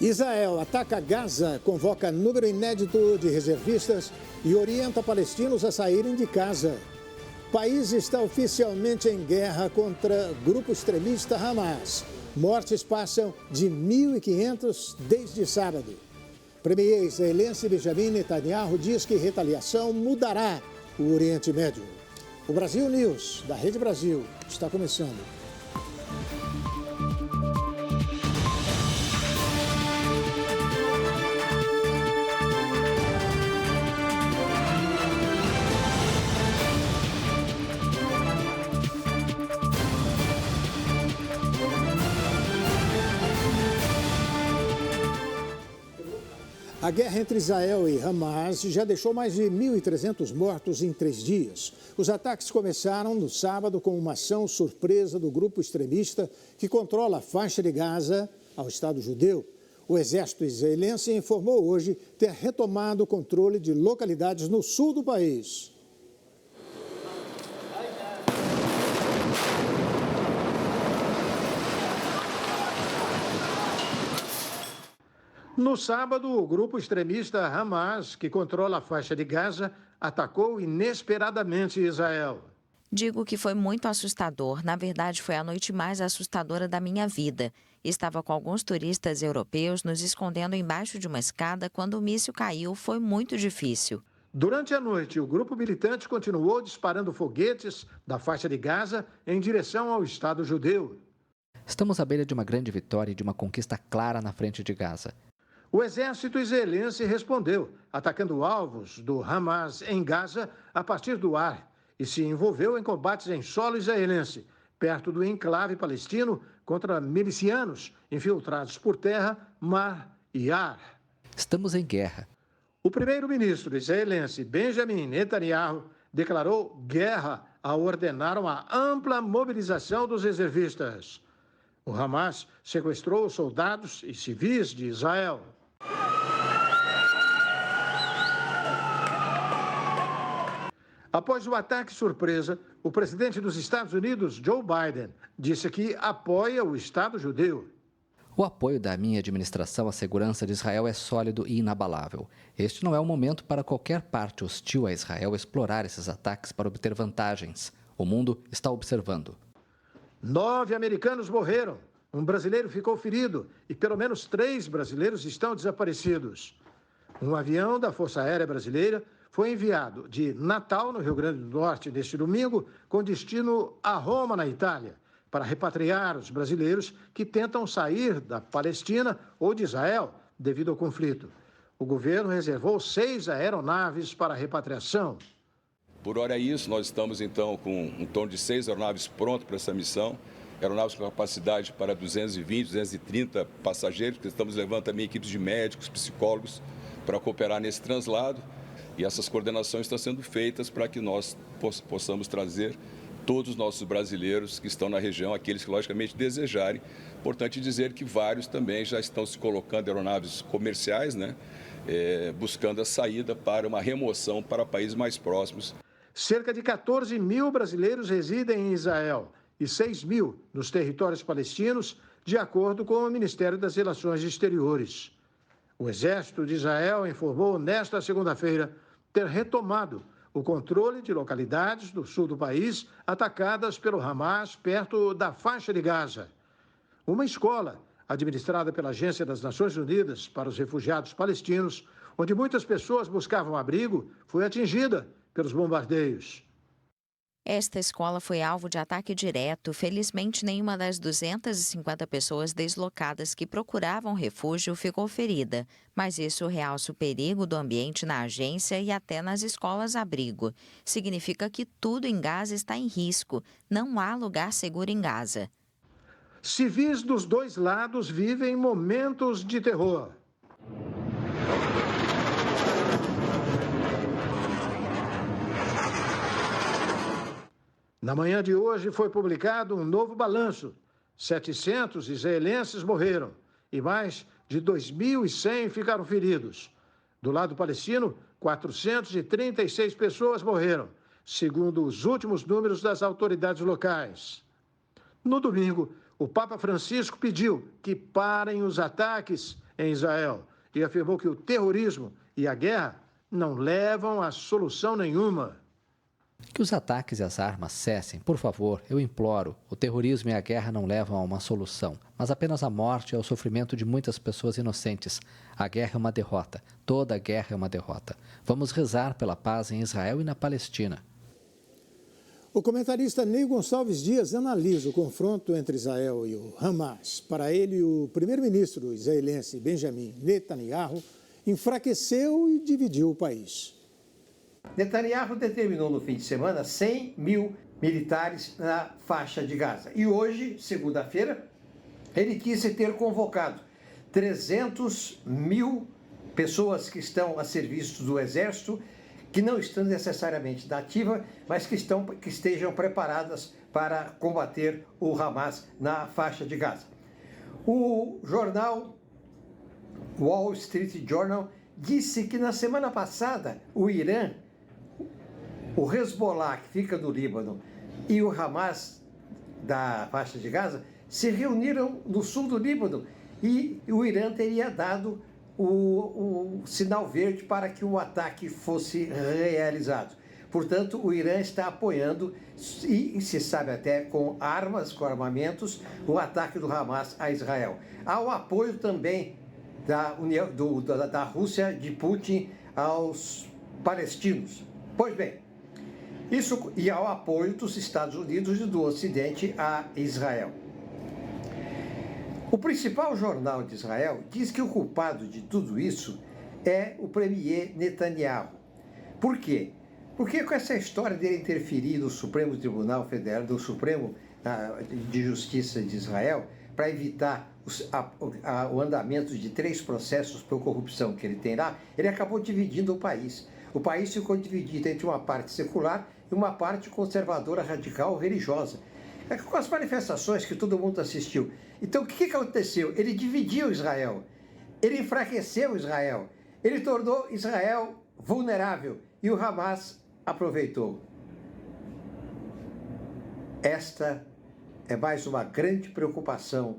Israel ataca Gaza, convoca número inédito de reservistas e orienta palestinos a saírem de casa. O país está oficialmente em guerra contra grupo extremista Hamas. Mortes passam de 1.500 desde sábado. Premier israelense Benjamin Netanyahu diz que retaliação mudará o Oriente Médio. O Brasil News, da Rede Brasil, está começando. A guerra entre Israel e Hamas já deixou mais de 1.300 mortos em 3 dias. Os ataques começaram no sábado com uma ação surpresa do grupo extremista que controla a faixa de Gaza ao Estado judeu. O exército israelense informou hoje ter retomado o controle de localidades no sul do país. No sábado, o grupo extremista Hamas, que controla a faixa de Gaza, atacou inesperadamente Israel. Digo que foi muito assustador. Na verdade, foi a noite mais assustadora da minha vida. Estava com alguns turistas europeus nos escondendo embaixo de uma escada quando o míssil caiu. Foi muito difícil. Durante a noite, o grupo militante continuou disparando foguetes da faixa de Gaza em direção ao Estado judeu. Estamos à beira de uma grande vitória e de uma conquista clara na frente de Gaza. O exército israelense respondeu, atacando alvos do Hamas em Gaza a partir do ar e se envolveu em combates em solo israelense, perto do enclave palestino contra milicianos infiltrados por terra, mar e ar. Estamos em guerra. O primeiro-ministro israelense Benjamin Netanyahu declarou guerra ao ordenar uma ampla mobilização dos reservistas. O Hamas sequestrou soldados e civis de Israel. Após o ataque surpresa, o presidente dos Estados Unidos, Joe Biden, disse que apoia o Estado judeu. O apoio da minha administração à segurança de Israel é sólido e inabalável. Este não é o momento para qualquer parte hostil a Israel explorar esses ataques para obter vantagens. O mundo está observando. 9 americanos morreram, um brasileiro ficou ferido e pelo menos 3 brasileiros estão desaparecidos. Um avião da Força Aérea Brasileira foi enviado de Natal, no Rio Grande do Norte, neste domingo, com destino a Roma, na Itália, para repatriar os brasileiros que tentam sair da Palestina ou de Israel devido ao conflito. O governo reservou 6 aeronaves para a repatriação. Por hora é isso, nós estamos então com em torno de 6 aeronaves prontas para essa missão, aeronaves com capacidade para 220, 230 passageiros, porque estamos levando também equipes de médicos, psicólogos para cooperar nesse translado. E essas coordenações estão sendo feitas para que nós possamos trazer todos os nossos brasileiros que estão na região, aqueles que logicamente desejarem. Importante dizer que vários também já estão se colocando em aeronaves comerciais, buscando a saída para uma remoção para países mais próximos. Cerca de 14 mil brasileiros residem em Israel e 6 mil nos territórios palestinos, de acordo com o Ministério das Relações Exteriores. O Exército de Israel informou nesta segunda-feira ter retomado o controle de localidades do sul do país atacadas pelo Hamas perto da faixa de Gaza. Uma escola, administrada pela Agência das Nações Unidas para os Refugiados Palestinos, onde muitas pessoas buscavam abrigo, foi atingida pelos bombardeios. Esta escola foi alvo de ataque direto. Felizmente, nenhuma das 250 pessoas deslocadas que procuravam refúgio ficou ferida. Mas isso realça o perigo do ambiente na agência e até nas escolas-abrigo. Significa que tudo em Gaza está em risco. Não há lugar seguro em Gaza. Civis dos dois lados vivem momentos de terror. Na manhã de hoje foi publicado um novo balanço. 700 israelenses morreram e mais de 2.100 ficaram feridos. Do lado palestino, 436 pessoas morreram, segundo os últimos números das autoridades locais. No domingo, o Papa Francisco pediu que parem os ataques em Israel e afirmou que o terrorismo e a guerra não levam a solução nenhuma. Que os ataques e as armas cessem, por favor, eu imploro. O terrorismo e a guerra não levam a uma solução, mas apenas à morte e ao sofrimento de muitas pessoas inocentes. A guerra é uma derrota. Toda guerra é uma derrota. Vamos rezar pela paz em Israel e na Palestina. O comentarista Ney Gonçalves Dias analisa o confronto entre Israel e o Hamas. Para ele, o primeiro-ministro israelense Benjamin Netanyahu enfraqueceu e dividiu o país. Netanyahu determinou no fim de semana 100 mil militares na faixa de Gaza. E hoje, segunda-feira, ele quis ter convocado 300 mil pessoas que estão a serviço do exército, que não estão necessariamente na ativa, mas que estejam preparadas para combater o Hamas na faixa de Gaza. O jornal Wall Street Journal disse que na semana passada o Irã, o Hezbollah, que fica no Líbano, e o Hamas da faixa de Gaza se reuniram no sul do Líbano e o Irã teria dado o sinal verde para que o ataque fosse realizado. Portanto, o Irã está apoiando, e se sabe até com armas, com armamentos, o ataque do Hamas a Israel. Há o apoio também da Rússia, de Putin, aos palestinos. Pois bem, isso e ao apoio dos Estados Unidos e do Ocidente a Israel. O principal jornal de Israel diz que o culpado de tudo isso é o premier Netanyahu. Por quê? Porque com essa história dele interferir no Supremo Tribunal Federal, do Supremo de Justiça de Israel, para evitar o andamento de 3 processos por corrupção que ele tem lá, ele acabou dividindo o país. O país ficou dividido entre uma parte secular e uma parte conservadora, radical, religiosa. Com as manifestações que todo mundo assistiu. Então, o que aconteceu? Ele dividiu Israel, ele enfraqueceu Israel, ele tornou Israel vulnerável e o Hamas aproveitou. Esta é mais uma grande preocupação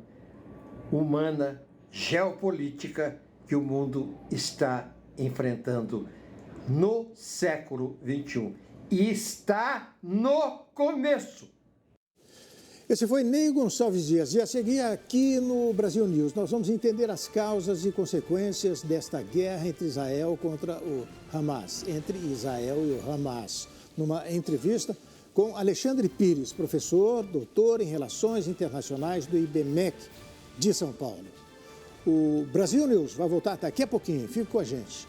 humana, geopolítica, que o mundo está enfrentando no século XXI. E está no começo. Esse foi Ney Gonçalves Dias. E a seguir aqui no Brasil News, nós vamos entender as causas e consequências desta guerra entre Israel contra o Hamas, entre Israel e o Hamas. Numa entrevista com Alexandre Pires, professor, doutor em Relações Internacionais do IBMEC de São Paulo. O Brasil News vai voltar daqui a pouquinho. Fique com a gente.